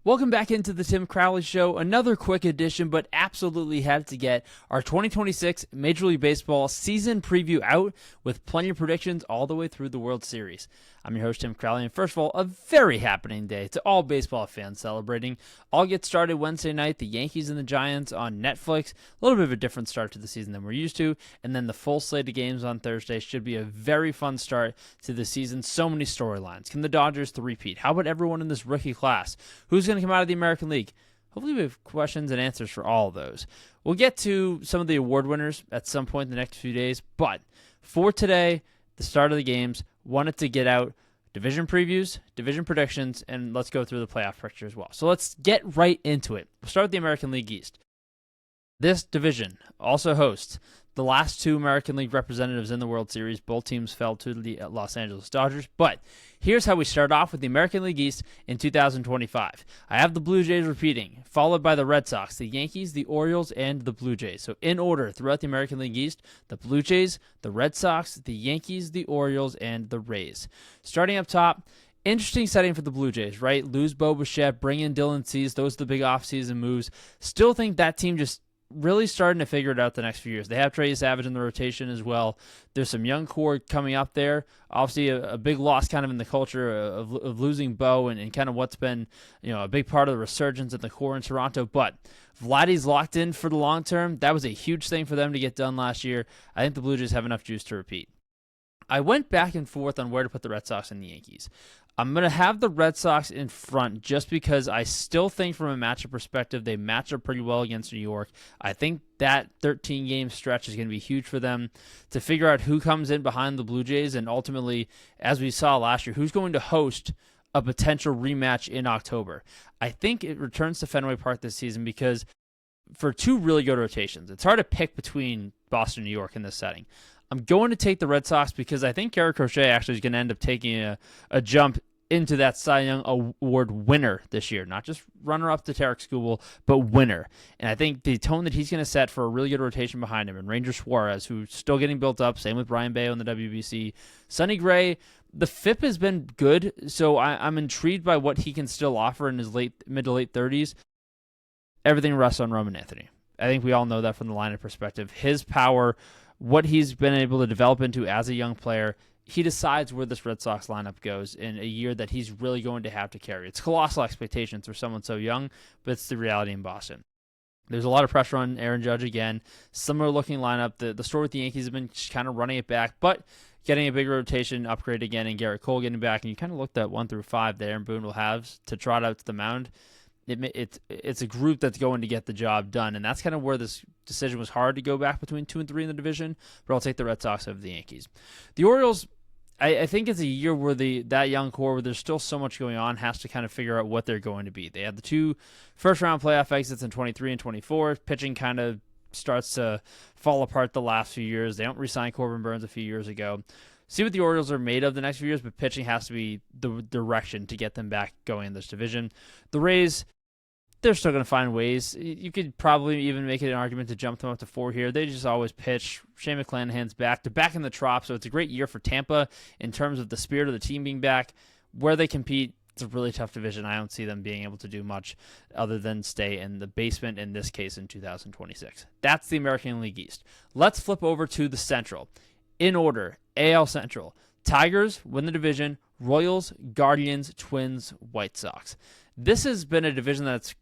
Welcome back into the Tim Crowley Show. Another quick edition, but absolutely had to get our 2026 Major League Baseball season preview out with plenty of predictions all the way through the World Series. I'm your host, Tim Crowley, and first of all, a very happening day to all baseball fans celebrating. All get started Wednesday night, the Yankees and the Giants on Netflix. A little bit of a different start to the season than we're used to, and then the full slate of games on Thursday should be a very fun start to the season. So many storylines. Can the Dodgers repeat? How about everyone in this rookie class? Who's going to come out of the American League? Hopefully we have questions and answers for all of those. We'll get to some of the award winners at some point in the next few days, but for today, the start of the games, wanted to get out division previews, division predictions, and let's go through the playoff picture as well. So let's get right into it. We'll start with the American League East. This division also hosts the last two American League representatives in the World Series. Both teams fell to the Los Angeles Dodgers. But here's how we start off with the American League East in 2025. I have the Blue Jays repeating, followed by the Red Sox, the Yankees, the Orioles, and the Blue Jays. So in order throughout the American League East, the Blue Jays, the Red Sox, the Yankees, the Orioles, and the Rays. Starting up top, interesting setting for the Blue Jays, right? Lose Bo Bichette, bring in Dylan Cease. Those are the big offseason moves. Still think that team just really starting to figure it out the next few years. They have Trey Savage in the rotation as well. There's some young core coming up there. Obviously, a big loss kind of in the culture of losing Bo and kind of what's been a big part of the resurgence in the core in Toronto. But Vladdy's locked in for the long term. That was a huge thing for them to get done last year. I think the Blue Jays have enough juice to repeat. I went back and forth on where to put the Red Sox and the Yankees. I'm going to have the Red Sox in front just because I still think from a matchup perspective they match up pretty well against New York. I think that 13-game stretch is going to be huge for them to figure out who comes in behind the Blue Jays and ultimately, as we saw last year, who's going to host a potential rematch in October. I think it returns to Fenway Park this season because for two really good rotations, it's hard to pick between Boston and New York in this setting. I'm going to take the Red Sox because I think Garrett Crochet actually is going to end up taking a jump into that Cy Young Award winner this year. Not just runner-up to Tarek Skubal, but winner. And I think the tone that he's going to set for a really good rotation behind him, and Ranger Suarez, who's still getting built up, same with Brian Bayo in the WBC. Sonny Gray, the FIP has been good, so I'm intrigued by what he can still offer in his mid to late 30s. Everything rests on Roman Anthony. I think we all know that from the lineup perspective. His power, what he's been able to develop into as a young player, he decides where this Red Sox lineup goes in a year that he's really going to have to carry. It's colossal expectations for someone so young, but it's the reality in Boston. There's a lot of pressure on Aaron Judge again. Similar looking lineup. The story with the Yankees have been kind of running it back, but getting a big rotation upgrade again and Garrett Cole getting back. And you kind of looked at 1 through 5 that Aaron Boone will have to trot out to the mound. It's a group that's going to get the job done, and that's kind of where this decision was hard to go back between 2 and 3 in the division, but I'll take the Red Sox over the Yankees. The Orioles, I think it's a year where that young core, where there's still so much going on, has to kind of figure out what they're going to be. They had the 2 first-round playoff exits in 23 and 24. Pitching kind of starts to fall apart the last few years. They don't re-sign Corbin Burns a few years ago. See what the Orioles are made of the next few years, but pitching has to be the direction to get them back going in this division. The Rays, they're still going to find ways. You could probably even make it an argument to jump them up to 4 here. They just always pitch. Shane McClanahan's back. They're back in the trop, so it's a great year for Tampa in terms of the spirit of the team being back. Where they compete, it's a really tough division. I don't see them being able to do much other than stay in the basement, in this case in 2026. That's the American League East. Let's flip over to the Central. In order, AL Central. Tigers win the division. Royals, Guardians, Twins, White Sox. This has been a division that's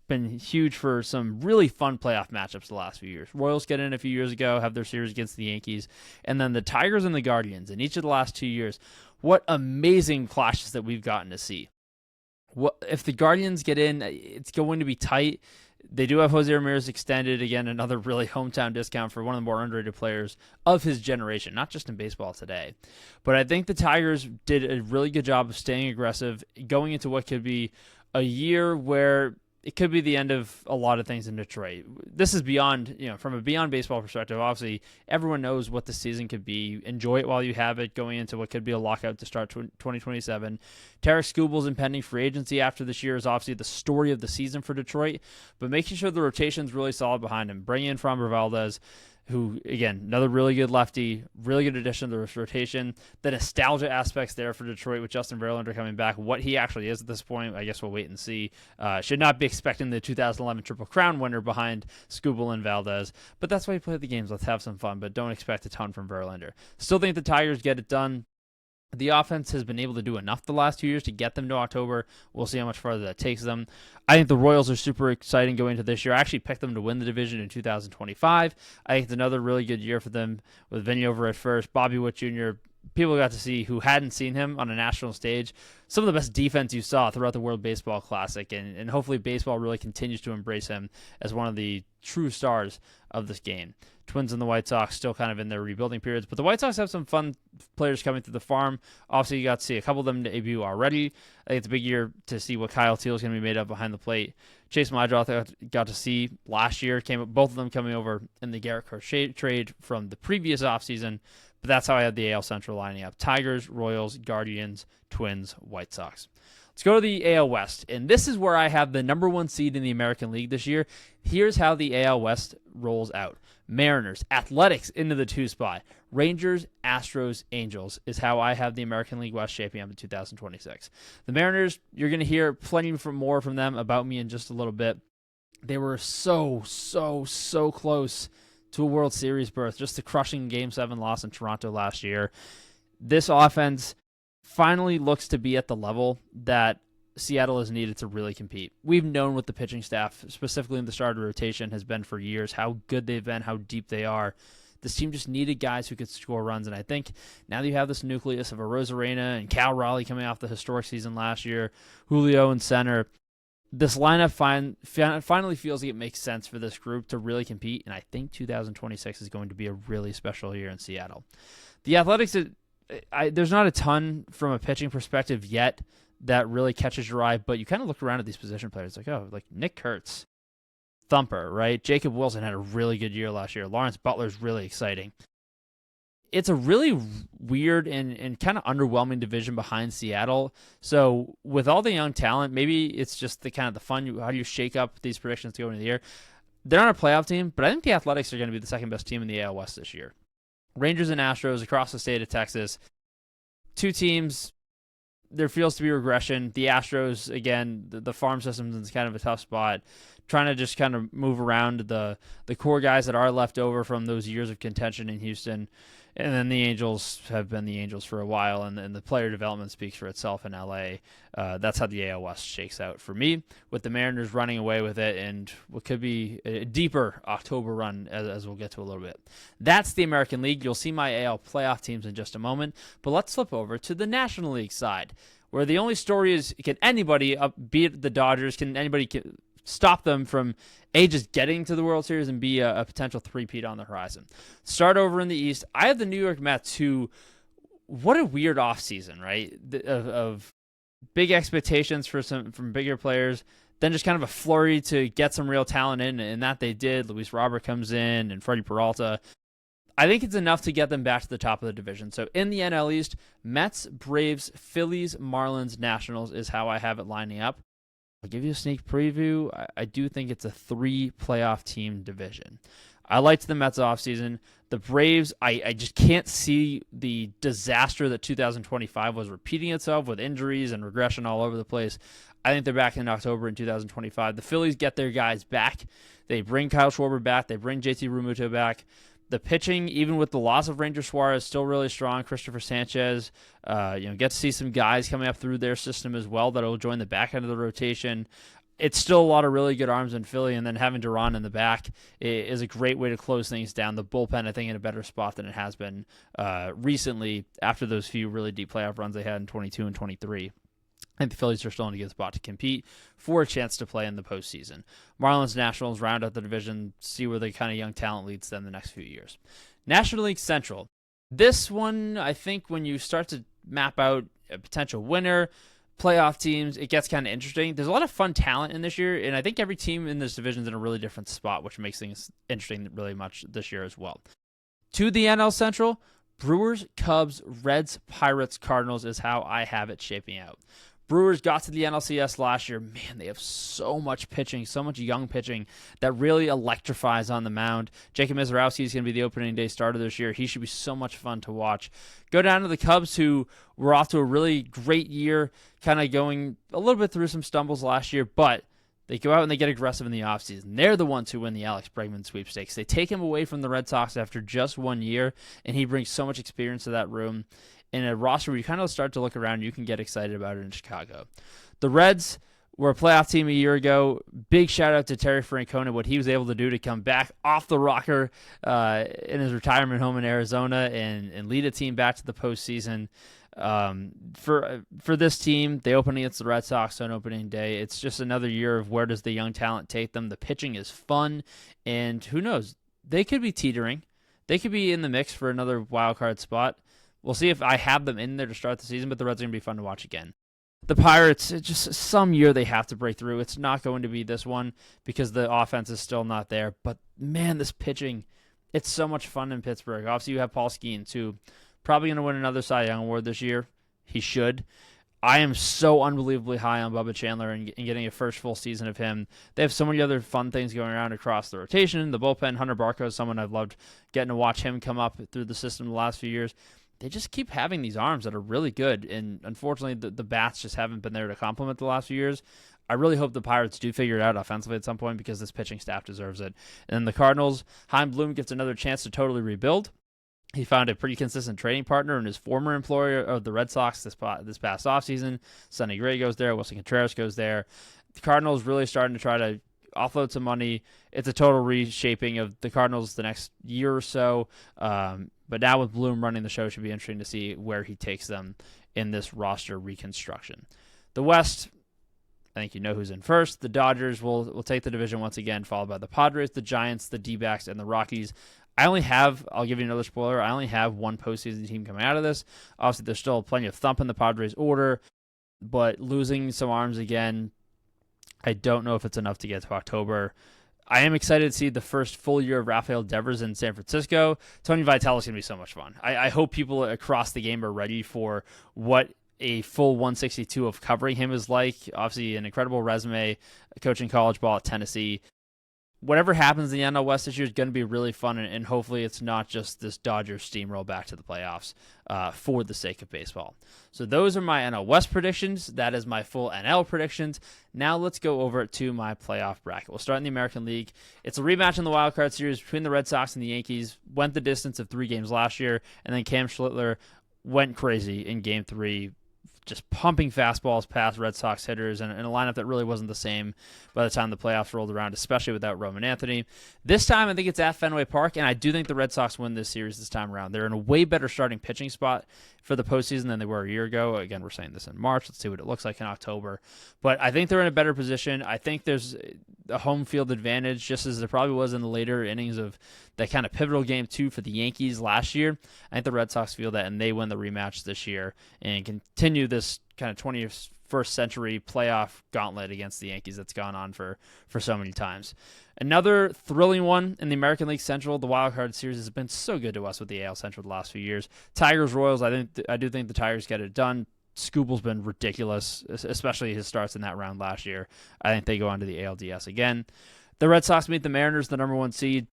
been huge for some really fun playoff matchups the last few years. Royals get in a few years ago, have their series against the Yankees, and then the Tigers and the Guardians in each of the last 2 years. What amazing clashes that we've gotten to see. If the Guardians get in, it's going to be tight. They do have Jose Ramirez extended. Again, another really hometown discount for one of the more underrated players of his generation, not just in baseball today. But I think the Tigers did a really good job of staying aggressive, going into what could be a year where it could be the end of a lot of things in Detroit. This is beyond, from a beyond baseball perspective. Obviously, everyone knows what the season could be. Enjoy it while you have it, going into what could be a lockout to start 2027. Tarek Skubal's impending free agency after this year is obviously the story of the season for Detroit, but making sure the rotation's really solid behind him. Bring in Framber Valdez, who, again, another really good lefty, really good addition to the rotation. The nostalgia aspects there for Detroit with Justin Verlander coming back. What he actually is at this point, I guess we'll wait and see. Should not be expecting the 2011 Triple Crown winner behind Skubal and Valdez, but that's why you play the games. Let's have some fun, but don't expect a ton from Verlander. Still think the Tigers get it done. The offense has been able to do enough the last 2 years to get them to October. We'll see how much farther that takes them. I think the Royals are super exciting going into this year. I actually picked them to win the division in 2025. I think it's another really good year for them with Vinny over at first, Bobby Witt Jr., people got to see who hadn't seen him on a national stage. Some of the best defense you saw throughout the World Baseball Classic, and hopefully baseball really continues to embrace him as one of the true stars of this game. Twins and the White Sox still kind of in their rebuilding periods, but the White Sox have some fun players coming through the farm. Obviously, you got to see a couple of them debut already. I think it's a big year to see what Kyle Teel is going to be made of behind the plate. Chase Madroth got to see last year, both of them coming over in the Garrett Crochet trade from the previous offseason, but that's how I had the AL Central lining up. Tigers, Royals, Guardians, Twins, White Sox. Let's go to the AL West, and this is where I have the number one seed in the American League this year. Here's how the AL West rolls out. Mariners, Athletics into the 2 spot. Rangers, Astros, Angels is how I have the American League West shaping up in 2026. The Mariners, you're going to hear plenty more from them about me in just a little bit. They were so close to a World Series berth, just the crushing Game 7 loss in Toronto last year. This offense finally looks to be at the level that Seattle is needed to really compete. We've known what the pitching staff, specifically in the starter rotation, has been for years, how good they've been, how deep they are. This team just needed guys who could score runs, and I think now that you have this nucleus of a Rosarena and Cal Raleigh coming off the historic season last year, Julio in center, this lineup finally feels like it makes sense for this group to really compete, and I think 2026 is going to be a really special year in Seattle. The Athletics, there's not a ton from a pitching perspective yet that really catches your eye, but you kind of look around at these position players like Nick Kurtz, thumper, right? Jacob Wilson had a really good year last year. Lawrence Butler's really exciting. It's a really weird and kind of underwhelming division behind Seattle. So with all the young talent, maybe it's just the kind of the fun. How do you shake up these predictions to go into the year? They're not a playoff team, but I think the Athletics are going to be the second best team in the AL West this year. Rangers and Astros across the state of Texas. Two teams. There feels to be regression. The Astros, again, the farm system is kind of a tough spot. Trying to just kind of move around the core guys that are left over from those years of contention in Houston. And then the Angels have been the Angels for a while, and the player development speaks for itself in LA. That's how the AL West shakes out for me, with the Mariners running away with it and what could be a deeper October run, as we'll get to a little bit. That's the American League. You'll see my AL playoff teams in just a moment, but let's flip over to the National League side, where the only story is, can anybody beat the Dodgers? Can anybody stop them from just getting to the World Series and be a potential three-peat on the horizon? Start over in the East. I have the New York Mets, who, what a weird offseason, right? Of big expectations from bigger players, then just kind of a flurry to get some real talent in, and that they did. Luis Robert comes in, and Freddie Peralta. I think it's enough to get them back to the top of the division. So in the NL East, Mets, Braves, Phillies, Marlins, Nationals is how I have it lining up. I'll give you a sneak preview. I do think it's a 3-playoff team division. I liked the Mets offseason. The Braves, I just can't see the disaster that 2025 was repeating itself with injuries and regression all over the place. I think they're back in October in 2025. The Phillies get their guys back. They bring Kyle Schwarber back. They bring JT Realmuto back. The pitching, even with the loss of Ranger Suarez, still really strong. Christopher Sanchez, get to see some guys coming up through their system as well that will join the back end of the rotation. It's still a lot of really good arms in Philly, and then having Duran in the back is a great way to close things down. The bullpen, I think, in a better spot than it has been recently after those few really deep playoff runs they had in 22 and 23. I think the Phillies are still in a good spot to compete for a chance to play in the postseason. Marlins, Nationals round out the division, see where the kind of young talent leads them the next few years. National League Central. This one, I think when you start to map out a potential winner, playoff teams, it gets kind of interesting. There's a lot of fun talent in this year, and I think every team in this division is in a really different spot, which makes things interesting really much this year as well. To the NL Central, Brewers, Cubs, Reds, Pirates, Cardinals is how I have it shaping out. Brewers got to the NLCS last year. Man, they have so much pitching, so much young pitching that really electrifies on the mound. Jacob Mizorowski is going to be the opening day starter this year. He should be so much fun to watch. Go down to the Cubs, who were off to a really great year, kind of going a little bit through some stumbles last year, but they go out and they get aggressive in the offseason. They're the ones who win the Alex Bregman sweepstakes. They take him away from the Red Sox after just 1 year, and he brings so much experience to that room. In a roster where you kind of start to look around, you can get excited about it in Chicago. The Reds were a playoff team a year ago. Big shout out to Terry Francona, what he was able to do to come back off the rocker in his retirement home in Arizona and lead a team back to the postseason. For this team, they open against the Red Sox on opening day. It's just another year of where does the young talent take them. The pitching is fun, and who knows? They could be teetering. They could be in the mix for another wild card spot. We'll see if I have them in there to start the season, but the Reds are going to be fun to watch again. The Pirates, it's just some year they have to break through. It's not going to be this one because the offense is still not there. But, man, this pitching, it's so much fun in Pittsburgh. Obviously, you have Paul Skeens, who probably going to win another Cy Young Award this year. He should. I am so unbelievably high on Bubba Chandler and getting a first full season of him. They have so many other fun things going around across the rotation. The bullpen, Hunter Barco is someone I've loved getting to watch him come up through the system the last few years. They just keep having these arms that are really good, and unfortunately the bats just haven't been there to complement the last few years. I really hope the Pirates do figure it out offensively at some point because this pitching staff deserves it. And then the Cardinals, Chaim Bloom gets another chance to totally rebuild. He found a pretty consistent trading partner in his former employer of the Red Sox this past offseason. Sonny Gray goes there. Wilson Contreras goes there. The Cardinals really starting to try to offload some money. It's a total reshaping of the Cardinals the next year or so. But now with Bloom running the show, it should be interesting to see where he takes them in this roster reconstruction. The West, I think you know who's in first. The Dodgers will take the division once again, followed by the Padres, the Giants, the D-backs, and the Rockies. I'll give you another spoiler, I only have one postseason team coming out of this. Obviously, there's still plenty of thump in the Padres order, but losing some arms again, I don't know if it's enough to get to October. I am excited to see the first full year of Rafael Devers in San Francisco. Tony Vitello is going to be so much fun. I hope people across the game are ready for what a full 162 of covering him is like. Obviously, an incredible resume, coaching college ball at Tennessee. Whatever happens in the NL West this year is going to be really fun, and hopefully it's not just this Dodgers steamroll back to the playoffs for the sake of baseball. So those are my NL West predictions. That is my full NL predictions. Now let's go over to my playoff bracket. We'll start in the American League. It's a rematch in the Wild Card Series between the Red Sox and the Yankees. Went the distance of 3 games last year, and then Cam Schlittler went crazy in Game 3, just pumping fastballs past Red Sox hitters in a lineup that really wasn't the same by the time the playoffs rolled around, especially without Roman Anthony. This time, I think it's at Fenway Park, and I do think the Red Sox win this series this time around. They're in a way better starting pitching spot for the postseason than they were a year ago. Again, we're saying this in March. Let's see what it looks like in October. But I think they're in a better position. I think there's a home field advantage, just as there probably was in the later innings of that kind of pivotal Game 2 for the Yankees last year. I think the Red Sox feel that, and they win the rematch this year and continue this kind of 21st century playoff gauntlet against the Yankees that's gone on for so many times. Another thrilling one in the American League Central. The Wild Card Series has been so good to us with the AL Central the last few years. Tigers Royals, I do think the Tigers get it done. Skubal's been ridiculous, especially his starts in that round last year. I think they go on to the ALDS again. The Red Sox meet the Mariners, the number 1 seed.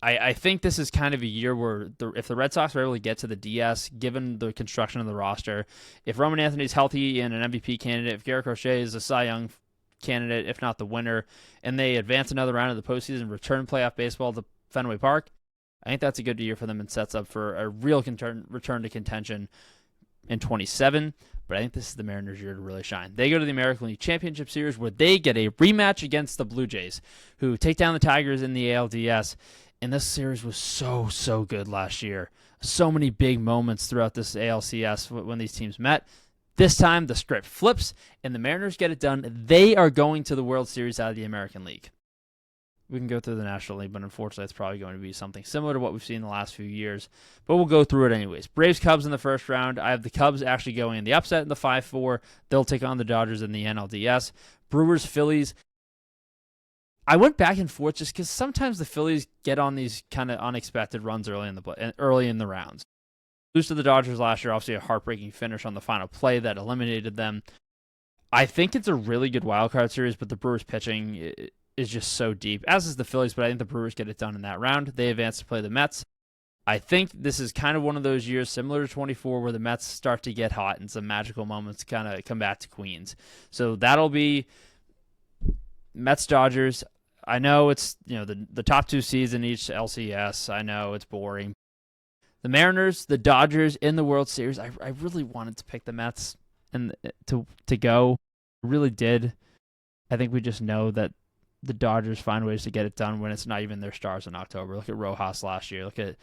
I think this is kind of a year where if the Red Sox are able to get to the DS, given the construction of the roster, if Roman Anthony's healthy and an MVP candidate, if Garrett Crochet is a Cy Young candidate, if not the winner, and they advance another round of the postseason, return playoff baseball to Fenway Park, I think that's a good year for them and sets up for a real return to contention in 27. But I think this is the Mariners' year to really shine. They go to the American League Championship Series where they get a rematch against the Blue Jays, who take down the Tigers in the ALDS. And this series was so good last year. So many big moments throughout this ALCS when these teams met. This time, the script flips, and the Mariners get it done. They are going to the World Series out of the American League. We can go through the National League, but unfortunately, it's probably going to be something similar to what we've seen in the last few years. But we'll go through it anyways. Braves-Cubs in the first round. I have the Cubs actually going in the upset in the 5-4. They'll take on the Dodgers in the NLDS. Brewers-Phillies. I went back and forth just because sometimes the Phillies get on these kind of unexpected runs early in the rounds. Lose to the Dodgers last year, obviously a heartbreaking finish on the final play that eliminated them. I think it's a really good wild card series, but the Brewers pitching is just so deep, as is the Phillies, but I think the Brewers get it done in that round. They advance to play the Mets. I think this is kind of one of those years similar to 24 where the Mets start to get hot and some magical moments kind of come back to Queens. So that'll be Mets-Dodgers. I know it's the top 2 seeds in each LCS. I know it's boring. The Mariners, the Dodgers in the World Series. I really wanted to pick the Mets and to go. I really did. I think we just know that the Dodgers find ways to get it done when it's not even their stars in October. Look at Rojas last year. Look at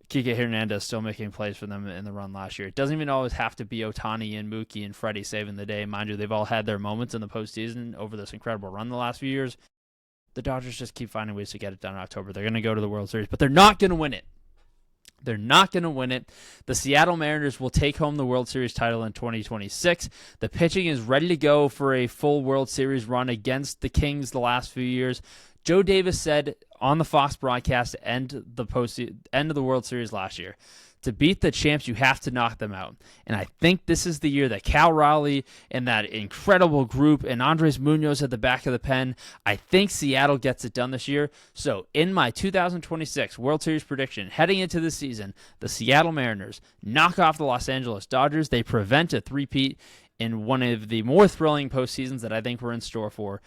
Kike Hernandez still making plays for them in the run last year. It doesn't even always have to be Ohtani and Mookie and Freddie saving the day. Mind you, they've all had their moments in the postseason over this incredible run the last few years. The Dodgers just keep finding ways to get it done in October. They're going to go to the World Series, but they're not going to win it. They're not going to win it. The Seattle Mariners will take home the World Series title in 2026. The pitching is ready to go for a full World Series run against the Kings the last few years. Joe Davis said on the Fox broadcast to end of the World Series last year, to beat the champs, you have to knock them out. And I think this is the year that Cal Raleigh and that incredible group and Andres Munoz at the back of the pen, I think Seattle gets it done this year. So in my 2026 World Series prediction, heading into the season, the Seattle Mariners knock off the Los Angeles Dodgers. They prevent a three-peat in one of the more thrilling postseasons that I think we're in store for,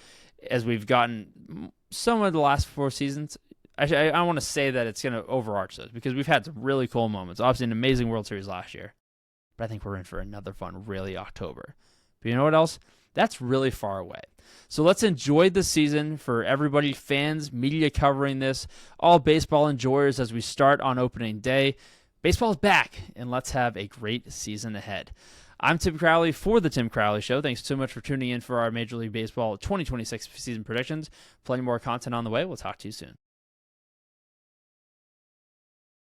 as we've gotten some of the last 4 seasons. I want to say that it's going to overarch those because we've had some really cool moments. Obviously, an amazing World Series last year. But I think we're in for another fun, really, October. But you know what else? That's really far away. So let's enjoy the season for everybody, fans, media covering this, all baseball enjoyers as we start on opening day. Baseball's back, and let's have a great season ahead. I'm Tim Crowley for The Tim Crowley Show. Thanks so much for tuning in for our Major League Baseball 2026 season predictions. Plenty more content on the way. We'll talk to you soon.